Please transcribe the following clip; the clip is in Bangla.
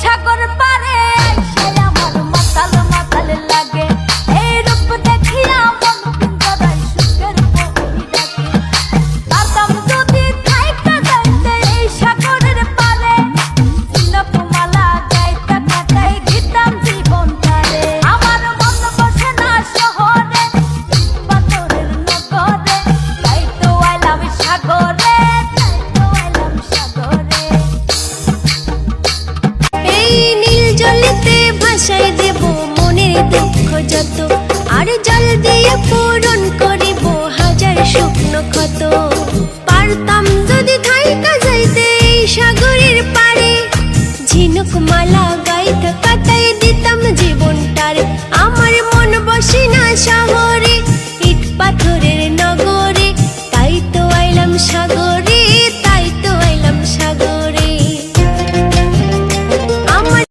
সাগর পারে আইসাই আমার মাতাল মাতাল লাগে, এই রূপ দেখিয়া মন পিঞ্জরায় সুখের বহি ডাকে। পারতাম যদি থাইকা যাইতে এই সাগরের পারে, ঝিনুকমালা গাইতে কাটাই দিতাম জীবনটারে। আমার মন বসে না শহরে, পাথরের নগরে, তাই তো আইলাম সাগরে, তাই তো আইলাম সাগরে। এই নীল জলেতে ভাসাই দেব মনের দুঃখ যত, আর জল দিয়ে পূরণ করিব হাজার শুকনো ক্ষত। পারতাম যদি থাইকা যাইতে এই সাগরের পারে, ঝিনুকমালা গাইতে কাটাই দিতাম জীবনটারে। আমার মন বসে না শহরে,